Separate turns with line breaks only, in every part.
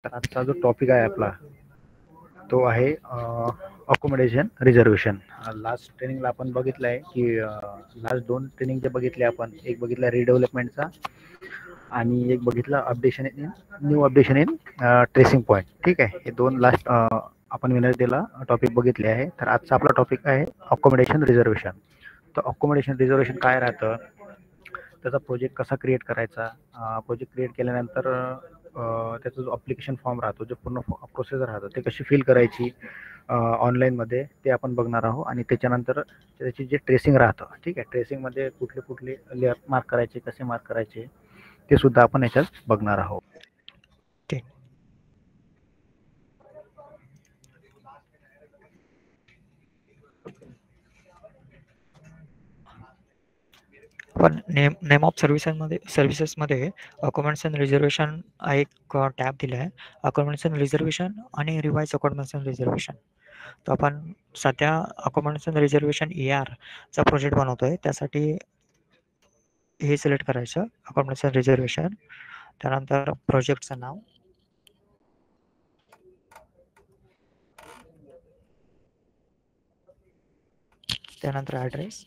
तर आजचा जो टॉपिक आहे आपला तो आहे अकोमोडेशन रिझर्वेशन. लास्ट ट्रेनिंगला आपण बघितलं आहे की लास्ट 2 ट्रेनिंग जे बघितले आपण, एक बघितला रिडेव्हलपमेंटचा आणि एक बघितला new updation in tracing point. ठीक आहे, हे 2 लास्ट आपण वेनसडेला टॉपिक बघितले आहे. तर आजचा आपला टॉपिक आहे अकोमोडेशन रिझर्वेशन. तर अकोमोडेशन रिझर्वेशन काय राहतं, त्याचा प्रोजेक्ट कसा क्रिएट करायचा, प्रोजेक्ट क्रिएट केल्यानंतर त्याचा जो अप्लिकेशन फॉर्म राहतो, जो पूर्ण प्रोसेस राहतो, ते कशी फिल करायची ऑनलाईनमध्ये, ते आपण बघणार आहोत. आणि त्याच्यानंतर त्याची जे ट्रेसिंग राहतं, ठीक आहे, ट्रेसिंगमध्ये कुठले कुठले लेअर मार्क करायचे, कसे मार्क करायचे, ते सुद्धा आपण याच्यात बघणार आहोत.
ठीक. पण नेम ऑफ सर्व्हिसेसमध्ये अकोमोडेशन रिझर्वेशन हा एक टॅब दिला आहे. अकोमोडेशन रिझर्वेशन आणि रिवाइज अकोमोडेशन रिझर्वेशन. तर आपण सध्या अकोमोडेशन रिझर्वेशन चा प्रोजेक्ट बनवतोय. त्यासाठी हे सिलेक्ट करायचं, अकोमोडेशन रिझर्वेशन. त्यानंतर प्रोजेक्टचं नाव, त्यानंतर ॲड्रेस.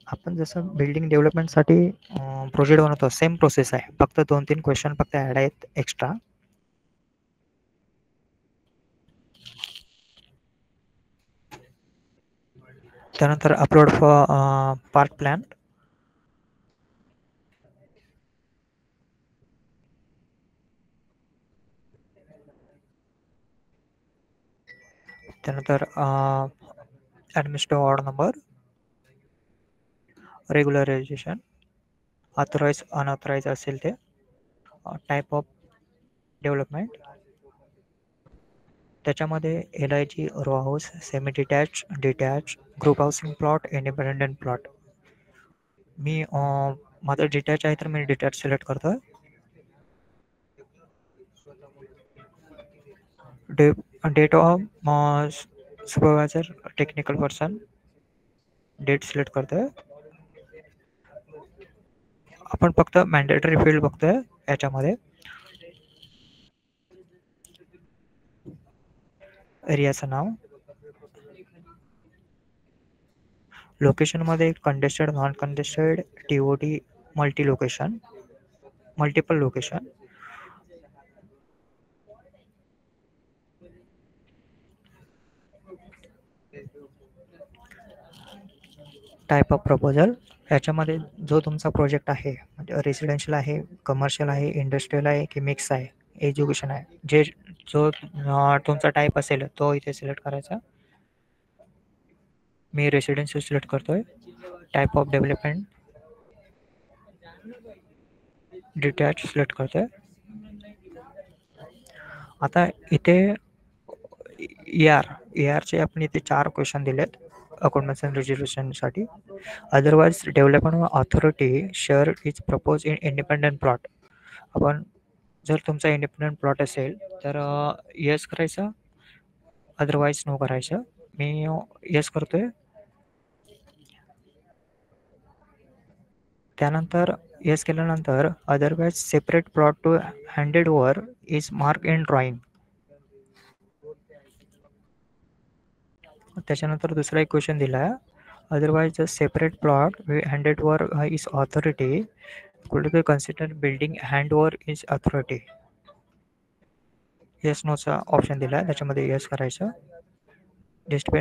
आपण जसं बिल्डिंग डेव्हलपमेंटसाठी प्रोजेक्ट बनवतो, सेम प्रोसेस आहे, फक्त 2-3 क्वेश्चन फक्त ॲड आहेत एक्स्ट्रा. त्यानंतर अपलोड पार्ट प्लॅन. त्यानंतर administrative ward number, regularisation, authorise unauthorise असेल ते, टाईप ऑफ डेव्हलपमेंट. त्याच्यामध्ये LIG, row house, semi detach, detach, group housing plot, independent plot. मी माझं डिटॅच आहे तर मी डिटॅच सिलेक्ट करतोय. Date of supervisor, technical person, date select करतोय. आपण फक्त मॅन्डेटरी फील्ड बघतोय याच्यामध्ये. एरियाचं नाव, लोकेशनमध्ये congested, non congested, TOD, multiple location. Type of proposal, याच्यामध्ये जो तुमचा प्रोजेक्ट आहे, म्हणजे रेसिडेन्शियल आहे, कमर्शियल आहे, इंडस्ट्रियल आहे की मिक्स आहे, एज्युकेशन आहे, जो तुमचा टाईप असेल तो इथे सिलेक्ट करायचा. मी रेसिडेन्शियल सिलेक्ट करतोय. Type of development, detach select करतोय. आता इथे ERचे आपण इथे 4 क्वेश्चन दिलेत अकोमोडेशन रिझर्वेशनसाठी. Otherwise development authority share is propose in independent plot. आपण जर तुमचा इंडिपेंडंट प्लॉट असेल तर येस करायचं, अदरवाइज नो करायचं. मी येस करतोय. त्यानंतर येस केल्यानंतर otherwise separate plot to handed over is mark in drawing. त्याच्यानंतर दुसरा एक क्वेश्चन दिला आहे, otherwise separate plot handed over is authority could be consider building hand over is authority. Yes नोचा ऑप्शन दिला आहे, त्याच्यामध्ये येस करायचं. डिस्प्ले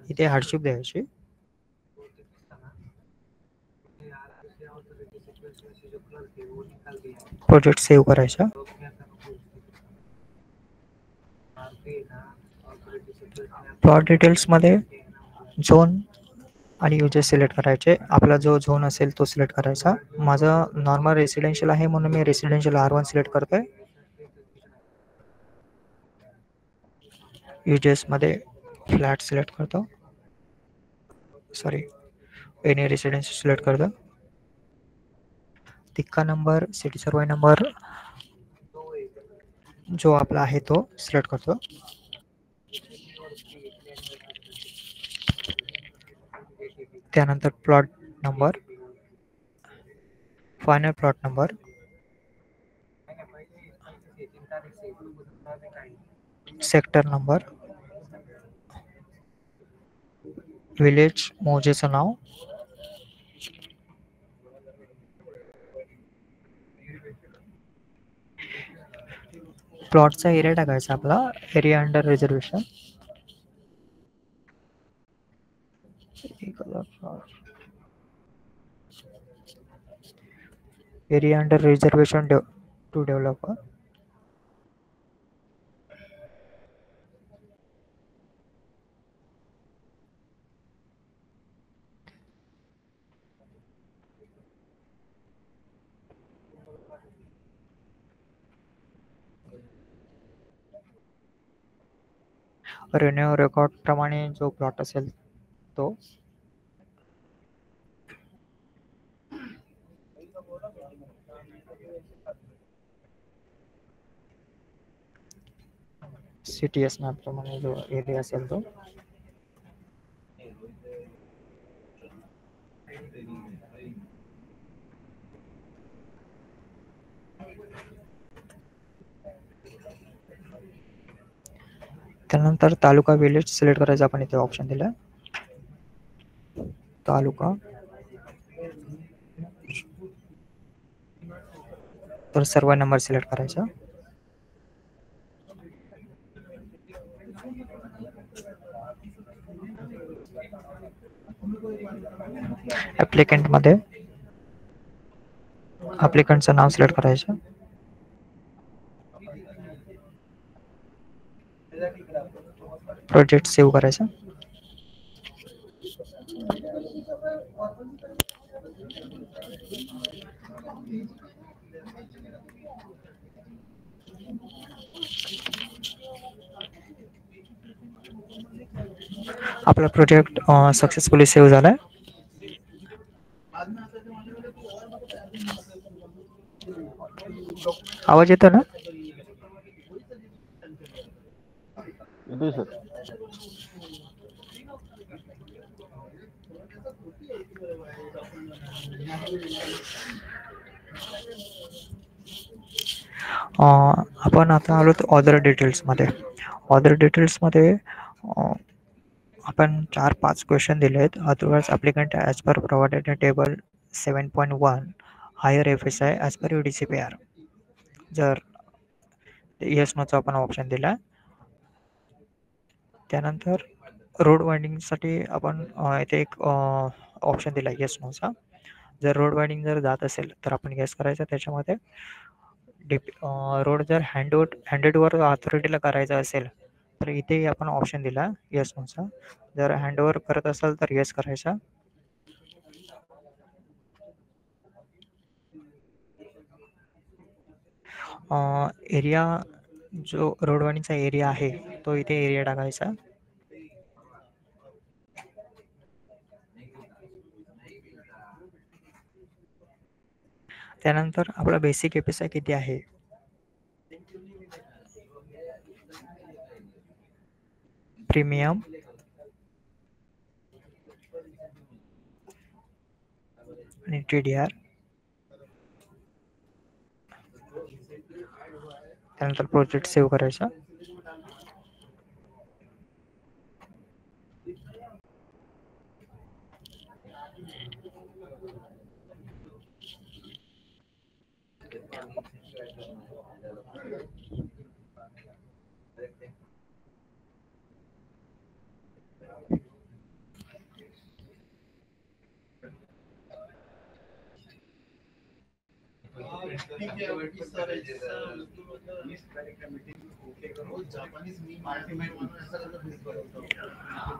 इथे हार्डशिप द्यायची. प्रोजेक्ट सेव्ह करायचा. प्लॉट डिटेल्समध्ये झोन आणि युजेस सिलेक्ट करायचे. आपला जो झोन असेल तो सिलेक्ट करायचा. माझं नॉर्मल रेसिडेन्शियल आहे म्हणून मी रेसिडेन्शियल R1 सिलेक्ट करतोय. युजेसमध्ये फ्लॅट सिलेक्ट करतो, एनी रेसिडेन्सी सिलेक्ट करतो. तिक्का नंबर, सिटी सर्वे नंबर जो आपला आहे तो सिलेक्ट करतो. त्यानंतर plot number, final plot number, sector number, village मौजेचं नाव, प्लॉटचा एरिया टाकायचा आपला, area under reservation. Area under reservation to developer. Revenue record प्रमाणे जो प्लॉट असेल तो. CTS मॅप प्रमाणे जो एरिया असेल तो. त्यानंतर तालुका विलेज सिलेक्ट करायचा, आपण इथे ऑप्शन दिला तालुका. तर सर्व नंबर सिलेक्ट करायचा. ऍप्लिकंट मध्ये ऍप्लिकंटचं नाव सिलेक्ट करायचं. प्रोजेक्ट सेव्ह करायचा. आपला प्रोजेक्ट सक्सेसफुली सेव्ह झालाय. आवाज येतो ना?
येतोय सर.
आपण आता आलो ऑदर डिटेल्स मध्ये. ऑदर डिटेल्स मध्ये आपण 4-5 क्वेश्चन दिले आहेत. Otherwise applicant as per provided in table 7.1 higher FSI as per UDCPR. जर येस नोचा आपण ऑप्शन दिला. त्यानंतर रोड वायडिंगसाठी आपण इथे एक ऑप्शन दिला येस नोचा. जर रोड वायडिंग जर जात असेल तर आपण येस करायचं. त्याच्यामध्ये रोड जर हँडेड ओव्हर अथॉरिटीला करायचा असेल तर इथे आपण ऑप्शन दिला येस नोचा. जर हँडओव्हर करत असाल तर येस करायचा. एरिया जो रोड वायडिंगचा एरिया आहे तो इथे एरिया टाकायचा. त्यानंतर आपला बेसिक FSI किती आहे, प्रीमियम, आणि TDR. त्यानंतर प्रोजेक्ट सेव्ह करायचा.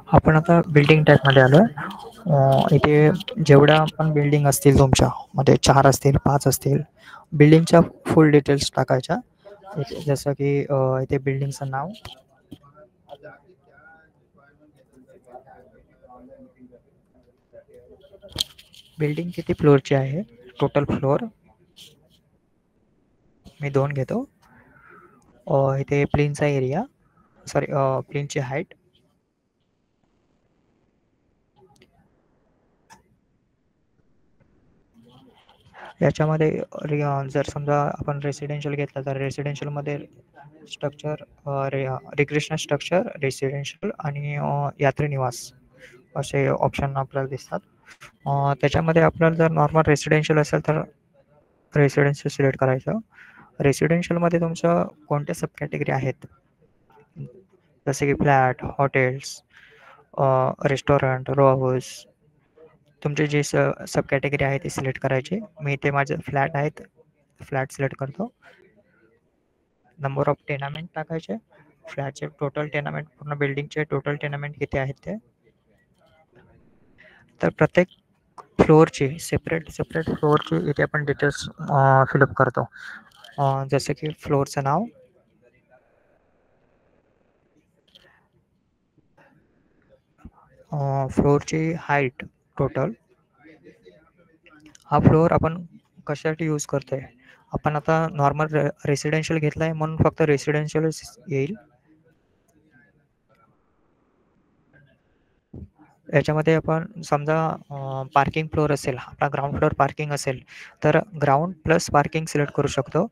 आपण आता बिल्डिंग टाईप मध्ये आलोय. इथे जेवढ्या पण बिल्डिंग असतील तुमच्या मध्ये 4 असतील 5 असतील, बिल्डिंगच्या फुल डिटेल्स टाकायच्या. जसं की इथे बिल्डिंगचं नाव, बिल्डिंग किती फ्लोअरची आहे, टोटल फ्लोअर मी 2 घेतो. इथे प्लेनचा एरिया, सॉरी प्लेनची हाईट, याच्यामध्ये जर समजा आपण रेसिडेन्शियल घेतला तर रेसिडेन्शियलमध्ये स्ट्रक्चर रिक्रिएशनल स्ट्रक्चर, रेसिडेन्शियल आणि यात्री निवास असे ऑप्शन आपल्याला दिसतात. त्याच्यामध्ये आपल्याला जर नॉर्मल रेसिडेन्शियल असेल तर रेसिडेन्शियल सिलेक्ट करायचं. रेसिडेन्शियलमध्ये तुमचं कोणत्या सब कॅटेगरी आहेत, जसे की flat, hotels, restaurant, row house, तुमचे जे सब कॅटेगरी आहे ते सिलेक्ट करायचे. मी इथे माझे फ्लॅट आहेत, फ्लॅट सिलेक्ट करतो. नंबर ऑफ टेनामेंट टाकायचे, फ्लॅटचे टोटल टेनामेंट, पूर्ण बिल्डिंगचे टोटल टेनामेंट किती आहेत ते. तर प्रत्येक फ्लोअरची सेपरेट फ्लोअरची इथे आपण डिटेल्स फिलअप करतो. जसं की फ्लोअरचं नाव, फ्लोअरची हाईट टोटल. हा फ्लोअर आपण कशासाठी यूज करतोय, आपण आता नॉर्मल रेसिडेन्शियल घेतलाय म्हणून फक्त रेसिडेन्शियलच येईल. याच्यामध्ये आपण समजा पार्किंग फ्लोअर असेल, आपला ग्राउंड फ्लोअर पार्किंग असेल तर ग्राउंड प्लस पार्किंग सिलेक्ट करू शकतो,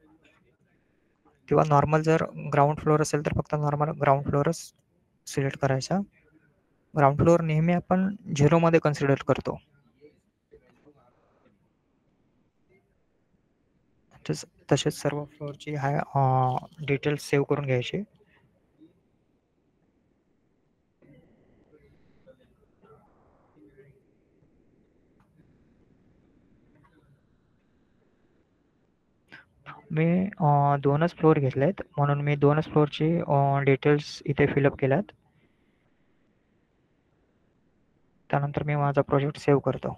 किंवा नॉर्मल जर ग्राउंड फ्लोअर असेल तर फक्त नॉर्मल ग्राउंड फ्लोअरच सिलेक्ट करायचा. ग्राउंड फ्लोअर नेहमी आपण 0 मध्ये कन्सिडर करतो. तसेच सर्व फ्लोअरची डिटेल्स सेव्ह करून घ्यायची. मी 2च फ्लोअर घेतलेत म्हणून मी 2च फ्लोअरची डिटेल्स इथे फिलअप केल्यात. त्यानंतर मी माझा प्रोजेक्ट सेव्ह करतो.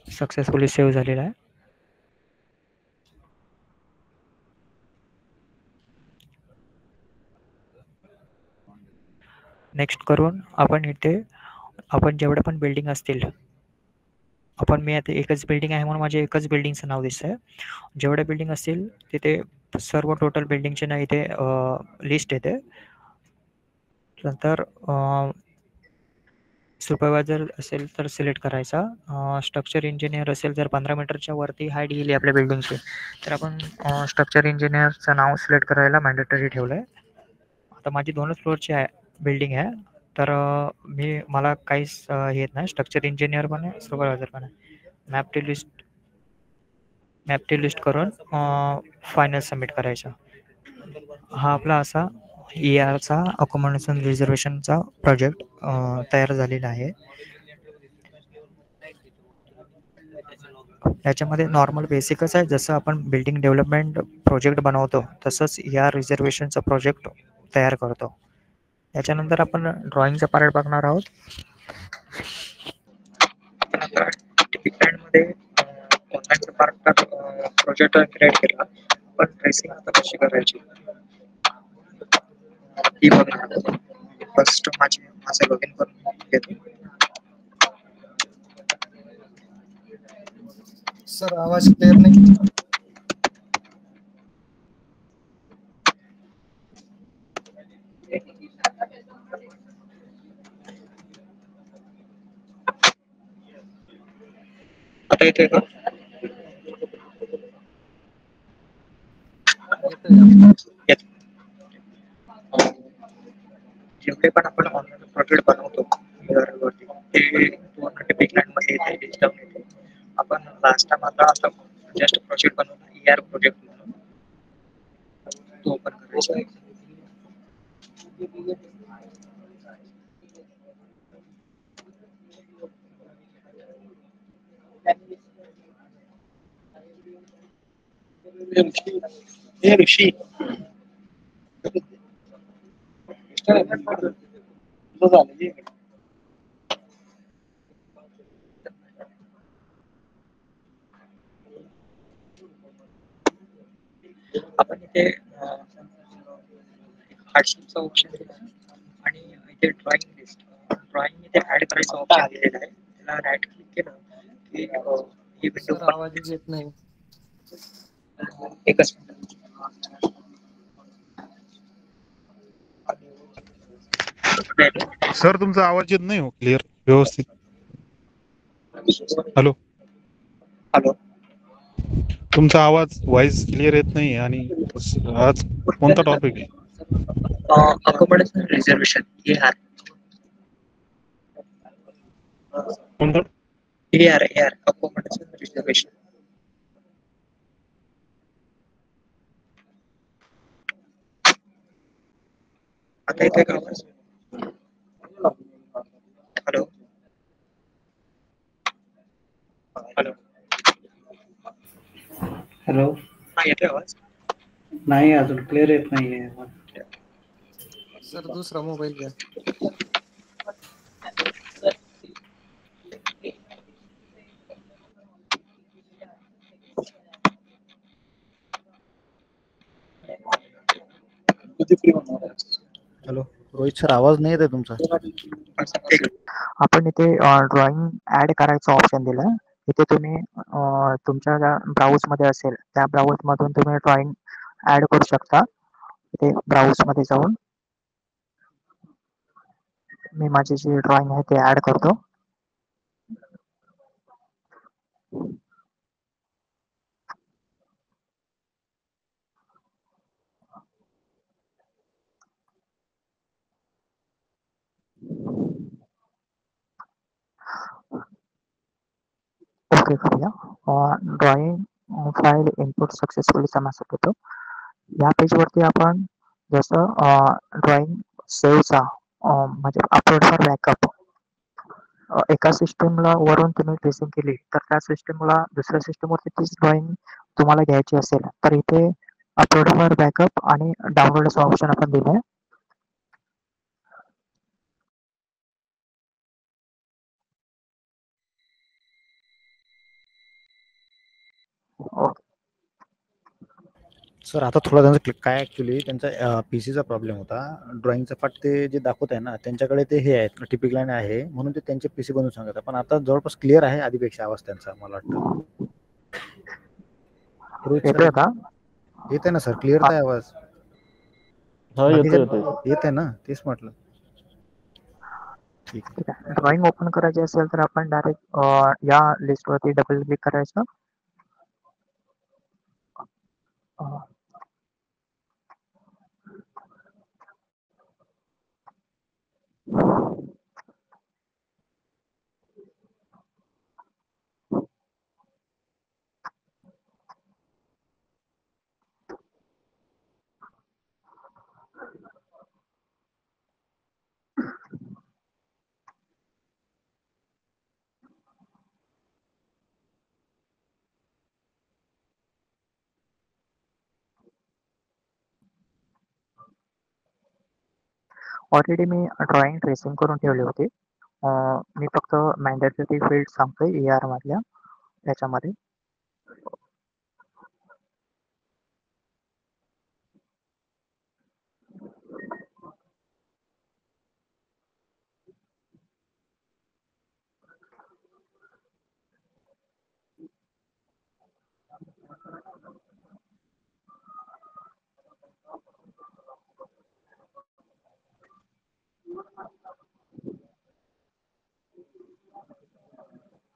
सक्सेसफुली सेव्ह झालेला आहे. नेक्स्ट करून आपण इथे आपण जेवढे पण बिल्डिंग असतील, मी आता एकच बिल्डिंग आहे म्हणून माझे एकच बिल्डिंगचं नाव दिसतंय. जेवढे बिल्डिंग असतील तिथे सर्व टोटल बिल्डिंगचे नाव इथे लिस्ट येते. नंतर सुपरवायझर असेल तर सिलेक्ट करायचा. स्ट्रक्चर इंजिनियर असेल जर 15 मीटरच्या वरती हाईट गेली आपल्या बिल्डिंगची तर आपण स्ट्रक्चर इंजिनियरचं नाव सिलेक्ट करायला मॅन्डेटरी ठेवलं आहे. आता माझी 2च फ्लोअरची आहे बिल्डिंग आहे, तर मला काहीच येत नाही. स्ट्रक्चर इंजिनियर पण आहे, सुपरवायझर पण आहे. मॅप टी लिस्ट करून फायनल सबमिट करायचा. हा आपला असा ERचा अकोमोडेशन रिझर्वेशनचा प्रोजेक्ट तयार झालेला आहे. याच्यामध्ये नॉर्मल बेसिकच आहे, जसं आपण बिल्डिंग डेव्हलपमेंट प्रोजेक्ट बनवतो तसंच या रिझर्वेशनचा प्रोजेक्ट तयार करतो. याच्यानंतर आपण ड्रॉइंगचा पार्ट बघणार आहोत. मध्ये प्रोजेक्ट क्रिएट केला, पण ट्रेसिंग आता कशी करायची ती बघणार. फर्स्ट माझं लॉगिन करून घेतो.
सर आवाज क्लिअर नाही.
आता येतोय का? जेवढे पण आपण ऑनलाईन प्रोजेक्ट बनवतो ते पूर्ण बिग मध्ये येते, लिस्ट येते. आपण लास्ट टाइम आता जस्ट प्रोजेक्ट बनवला ER प्रोजेक्ट म्हणून तो ओपन करायचा. ऋषी आपण इथे हार्डशिपचा ऑप्शन दिला आणि इथे ड्रॉइंग लिस्ट, ड्रॉइंग इथे ऍड करायचा ऑप्शन दिलेला आहे. त्याला राईट क्लिक केलं की ही विंडो
आवाज येत नाही.
एकच
सर तुमचा आवाज येत नाही हो क्लिअर व्यवस्थित. Hello
hello.
तुमचा आवाज व्हॉइस क्लिअर येत नाही आणि आज कोणता टॉपिक आहे?
अकोमोडेशन रिझर्वेशन
कोणता?
AR accommodation reservation. आता येतोय का आवाज? हॅलो. हॅलो.
हॅलो.
हा येतोय आवाज?
नाही अजून क्लिअर येत नाहीये.
सर दुसरा मोबाईल घ्या.
किती फ्री होणार?
हॅलो रोहित सर, आवाज नाही येत आहे तुमचा.
आपण इथे ड्रॉइंग ऍड करायचं ऑप्शन दिलं. इथे तुम्ही तुमच्या ज्या ब्राउज मध्ये असेल त्या ब्राउज मधून तुम्ही ड्रॉइंग ऍड करू शकता. इथे ब्राउज मध्ये जाऊन मी माझी जी ड्रॉइंग आहे ते ऍड करतो. ओके करूया. Drawing file input successfully message होतो. या पेजवरती आपण जसं ड्रॉइंग सेव्हचा म्हणजे अपलोड फॉर बॅकअप एका सिस्टमला वरून तुम्ही ट्रेसिंग केली तर त्या सिस्टमला दुसऱ्या सिस्टमवरती तीच ड्रॉइंग तुम्हाला घ्यायची असेल तर इथे अपलोड फॉर बॅकअप आणि डाउनलोडचं ऑप्शन आपण दिलंय.
सर आता थोडा त्यांचं काय ॲक्च्युली त्यांचा पीसीचा प्रॉब्लेम होता. ड्रॉइंगचं पार्ट ते जे दाखवत आहे ना त्यांच्याकडे ते हे आहे टिपिक लाईन आहे म्हणून ते त्यांचे पीसी बनवून सांगत आहे. पण आता जवळपास क्लिअर आहे आधीपेक्षा आवाज त्यांचा मला वाटतं. रोहित सर
येतोय का?
येत आहे ना सर, क्लिअर तर आहे आवाज.
हा येतो येतोय.
येत आहे ना, तेच म्हटलं. ठीक आहे.
ठीक आहे. ड्रॉइंग ओपन करायची असेल तर आपण डायरेक्ट या लिस्टवरती डबल क्लिक करायचं. ऑलरेडी मी ड्रॉइंग ट्रेसिंग करून ठेवली होती. मी फक्त मॅन्डेटरी फील्ड सांगतोय AR मधल्या याच्यामध्ये.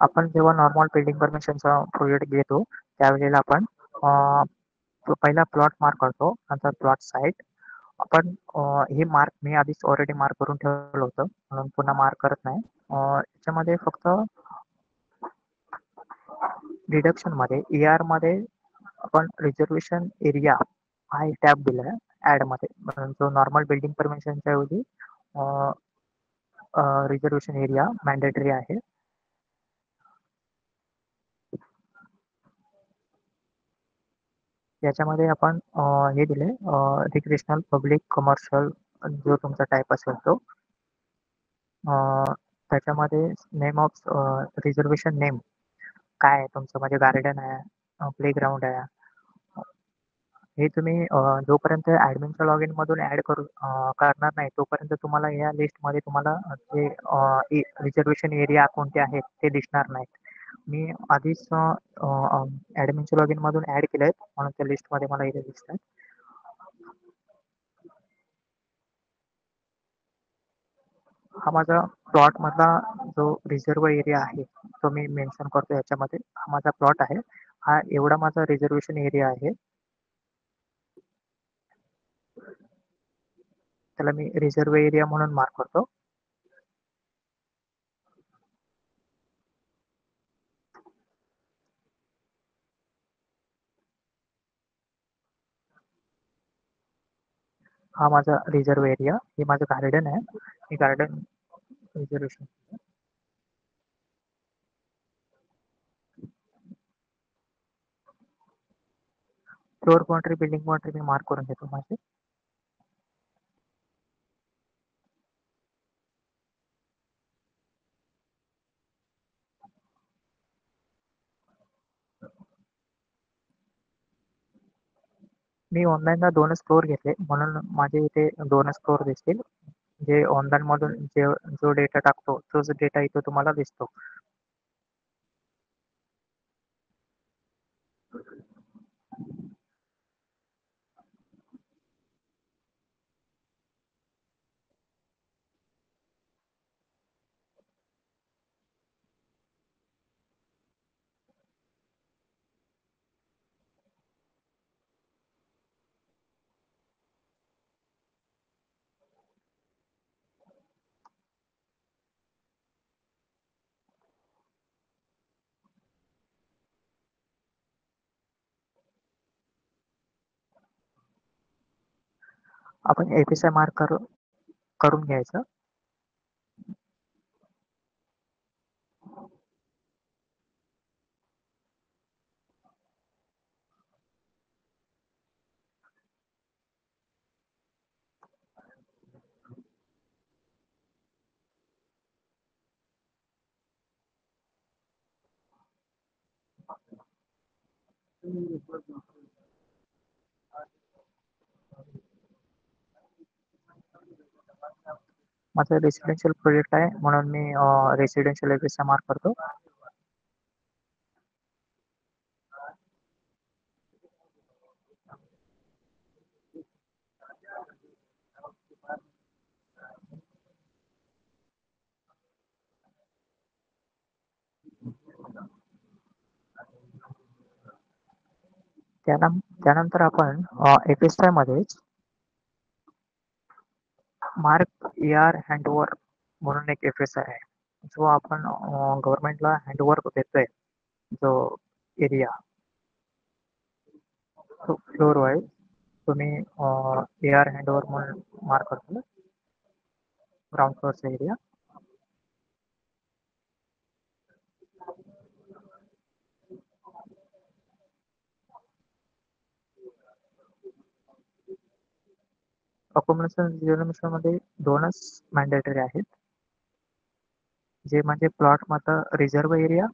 आपण जेव्हा नॉर्मल बिल्डिंग परमिशनचा प्रोजेक्ट घेतो त्यावेळेला आपण पहिला प्लॉट मार्क करतो, नंतर प्लॉट साईट. आपण हे मार्क मी आधीच ऑलरेडी मार्क करून ठेवलं होतं म्हणून पुन्हा मार्क करत नाही. याच्यामध्ये फक्त डिडक्शन मध्ये AR मध्ये आपण रिझर्वेशन एरिया हा एक टॅब दिलाय ऍड मध्ये. जो नॉर्मल बिल्डिंग परमिशनच्या ऐवजी रिझर्वेशन एरिया मॅन्डेटरी आहे. याच्यामध्ये आपण हे दिले रिक्रिएशनल पब्लिक कमर्शियल जो तुमचा टाईप असेल तो. त्याच्यामध्ये नेम ऑफ रिझर्वेशन नेम काय आहे तुमचं, म्हणजे गार्डन आहे, प्लेग्राऊंड आहे, हे तुम्ही जोपर्यंत ॲडमिनच्या लॉग इन मधून ऍड करणार नाही तोपर्यंत तुम्हाला या लिस्टमध्ये तुम्हाला ते रिझर्वेशन एरिया कोणते आहेत ते दिसणार नाहीत. मी आधीच ॲडमिनच्या लॉग इन मधून ऍड केले आहेत म्हणून त्या लिस्टमध्ये मला इथे दिसत आहेत. हा माझा प्लॉट मधला जो रिझर्व एरिया आहे तो मी मेन्शन करतो याच्यामध्ये. हा माझा प्लॉट आहे. हा एवढा माझा रिझर्वेशन एरिया आहे. त्याला मी रिझर्व एरिया म्हणून मार्क करतो. हा माझा रिझर्व एरिया. हे माझं गार्डन आहे. हे garden reservation. Floor boundary, building boundary मी मार्क करून घेतो माझे. मी ऑनलाईनला 2च फ्लोअर घेतले म्हणून माझे इथे 2च फ्लोअर दिसतील. जे ऑनलाईन मधून जो डेटा टाकतो तोच डेटा इथे तुम्हाला दिसतो. आपण FSI मार्क करून घ्यायचं. माझं रेसिडेन्शियल प्रोजेक्ट आहे म्हणून मी रेसिडेन्शियल FSI मार्क करतो. त्यानंतर आपण FSI मध्येच मार्क AR हँडओव्हर म्हणून एक FSI आहे. जो आपण गव्हर्नमेंटला हँडओव्हर देतोय जो एरिया तो फ्लोअर वाईज तुम्ही AR हँडओव्हर म्हणून मार्क करतो. ग्राउंड फ्लोअरचा एरिया. अकोमोडेशन रिझर्वेशन मध्ये 2च मॅन्डेटरी आहेत. जे म्हणजे प्लॉट मधला रिझर्व एरिया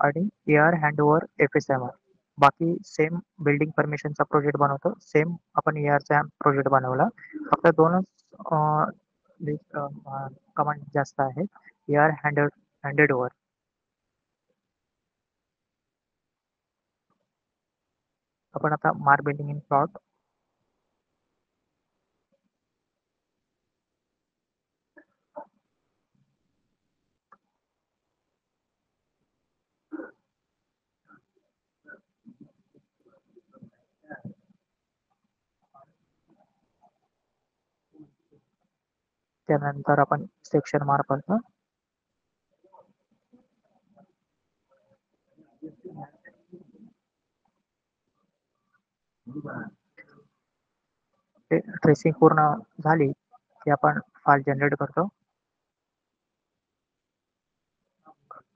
आणि AR हँडओव्हर FSI मध्ये. बाकी सेम बिल्डिंग परमिशनचा प्रोजेक्ट बनवतो. सेम आपण ARचा प्रोजेक्ट बनवला. फक्त 2च कमांड जास्त आहेत. AR handed over. आपण आता मार्क बिल्डिंग इन प्लॉट. त्यानंतर आपण सेक्शन मार्क करतो. ट्रेसिंग पूर्ण झाली की आपण फाईल जनरेट करतो.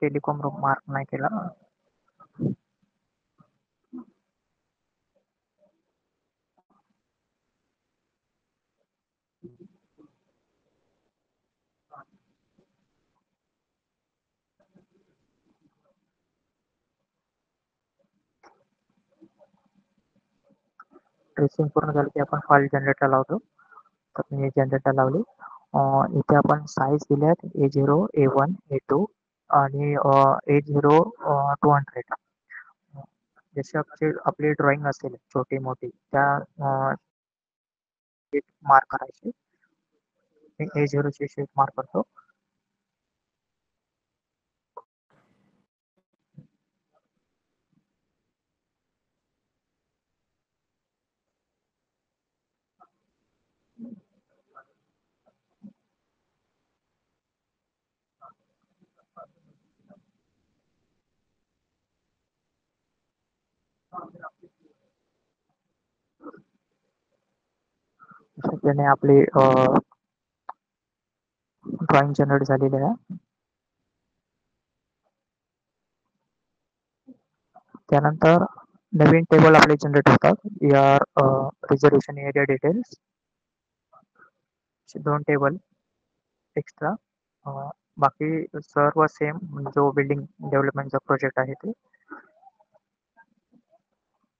टेलिकॉम रूम मार्क नाही केला. ट्रेसिंग पूर्ण झाली की आपण फाईल जनरेटर लावतो. तर मी जनरेटर लावली. इथे आपण साईज दिल्यात A0, A1, A2 आणि A0 200. जसे आपली ड्रॉइंग असेल छोटी मोठी त्या मार्क करायची. मी A0 ची शीट मार्क करतो. त्याने आपली ड्रॉइंग जनरेट झालेली आहे. त्यानंतर नवीन टेबल आपले जनरेट होतात. यार reservation area details, 2 table extra. बाकी सर्व सेम जो बिल्डिंग डेव्हलपमेंटचा प्रोजेक्ट आहे ते.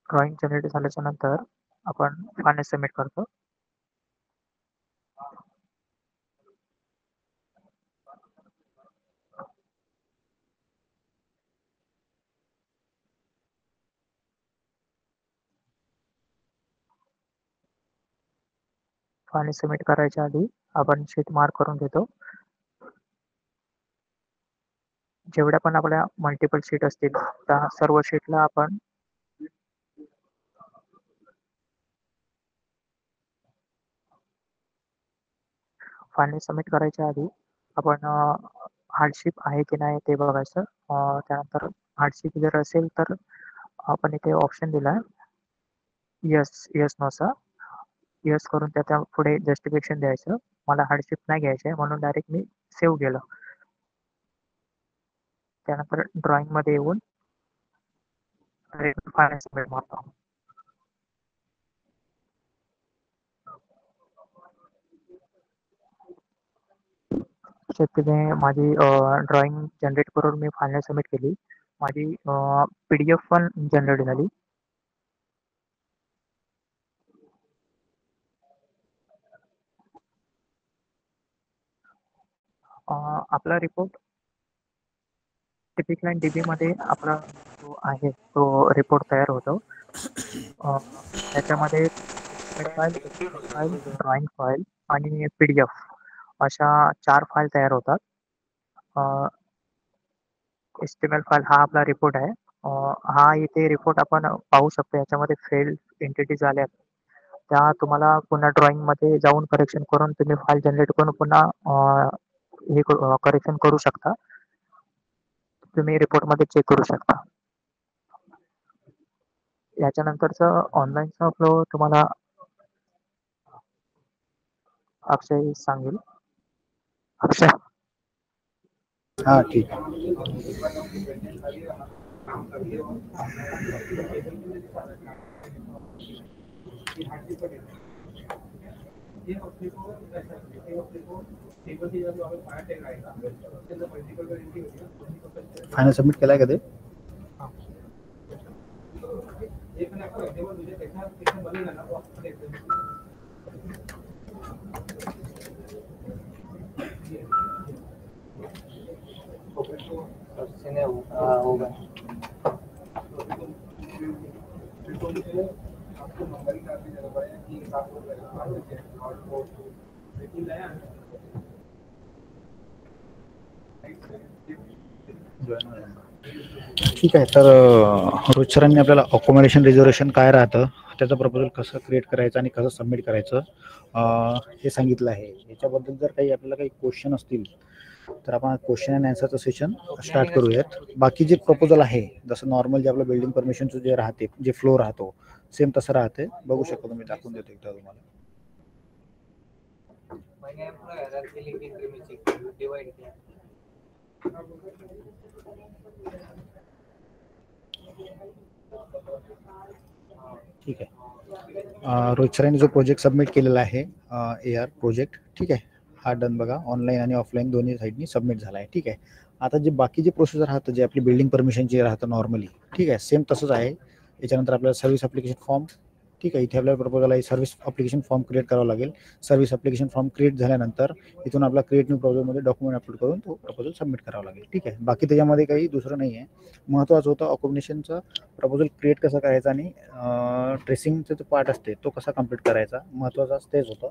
ड्रॉइंग जनरेट झाल्याच्या नंतर आपण फायनल सबमिट करतो. फायनल सबमिट करायच्या आधी आपण शीट मार्क करून घेतो. जेवढ्या पण आपल्या मल्टिपल शीट असतील त्या सर्व शीटला आपण फायनल सबमिट करायच्या आधी आपण हार्डशिप आहे की नाही ते बघायचं. त्यानंतर हार्डशिप जर असेल तर आपण इथे ऑप्शन दिला आहे यस नोचा. यस करून त्या पुढे जस्टिफिकेशन द्यायचं. मला हार्डशिप नाही घ्यायचं आहे म्हणून डायरेक्ट मी सेव्ह केलं. त्यानंतर ड्रॉइंग मध्ये येऊन फायनल सबमिट मारतो. तिथे माझी ड्रॉइंग जनरेट करून मी फायनल सबमिट केली. माझी PDF पण जनरेट झाली. आपला रिपोर्ट टिपिकल DB मध्ये आपला जो आहे तो रिपोर्ट तयार होतो. त्याच्यामध्ये फाईल, ड्रॉइंग फाईल आणि PDF अशा 4 फाईल तयार होतात. HTML फाईल हा आपला रिपोर्ट आहे. हा इथे रिपोर्ट आपण पाहू शकतो. याच्यामध्ये फेल्ड एंटिटीज आल्या त्या तुम्हाला पुन्हा ड्रॉइंग मध्ये जाऊन करेक्शन करून तुम्ही फाईल जनरेट करून पुन्हा हे करेक्शन करू शकता. तुम्ही रिपोर्ट मध्ये चेक करू शकता. याच्यानंतरचं ऑनलाईनचा फ्लो तुम्हाला अक्षय सांगेल. अक्षय.
हा ठीक आहे. फायनल सबमिट केलाय का ते? ठीक आहे. तर रोहित सरांनी आपल्याला अकोमोडेशन रिझर्वेशन काय राहतं, त्याचं प्रपोजल कसं क्रिएट करायचं आणि कसं सबमिट करायचं हे सांगितलं आहे. याच्याबद्दल जर काही आपल्याला काही क्वेश्चन असतील तर आपण क्वेश्चन अँड आन्सरचं सेशन स्टार्ट करूयात. बाकी जे प्रपोजल आहे जसं नॉर्मल जे आपलं बिल्डिंग परमिशनचं जे राहते, जे फ्लो राहतो सेम तसं राहते. बघू शकतो तुम्ही, दाखवून देतो एकदा तुम्हाला. ठीक आहे. रोहित सरांनी जो प्रोजेक्ट सबमिट केलेला आहे AR प्रोजेक्ट, ठीक आहे, हा डन बघा. ऑनलाईन आणि ऑफलाईन दोन्ही साईडनी सबमिट झाला आहे. ठीक आहे. आता जे बाकी जे प्रोसेस राहतं, जे आपली बिल्डिंग परमिशनची राहतं नॉर्मली, ठीक आहे, सेम तसंच आहे. याच्यानंतर आपल्याला सर्व्हिस ॲप्लिकेशन फॉर्म, ठीक आहे, इथे आपल्याला प्रपोजल आहे सर्व्हिस ॲप्लिकेशन फॉर्म क्रिएट करावा लागेल. सर्व्हिस ॲप्लिकेशन फॉर्म क्रिएट झाल्यानंतर इथून आपला क्रिएट न्यू प्रोजेक्टमध्ये डॉक्युमेंट अपलोड करून तो प्रपोजल सबमिट करावा लागेल. ठीक आहे. बाकी त्याच्यामध्ये काही दुसरं नाही आहे. महत्त्वाचं होतं अकोमोडेशनचं प्रपोजल क्रिएट कसं करायचं आणि ट्रेसिंगचं जो पार्ट असते तो कसा कंप्लीट करायचा, महत्त्वाचं तेच होतं.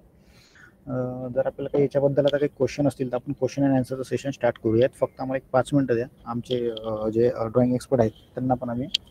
जर आपल्याला काही याच्याबद्दल आता काही क्वेश्चन असतील तर आपण क्वेश्चन अँड आन्सरचं सेशन स्टार्ट करूयात. फक्त आम्हाला एक 5 मिनिटं द्या. आमचे जे ड्रॉइंग एक्सपर्ट आहेत त्यांना पण आम्ही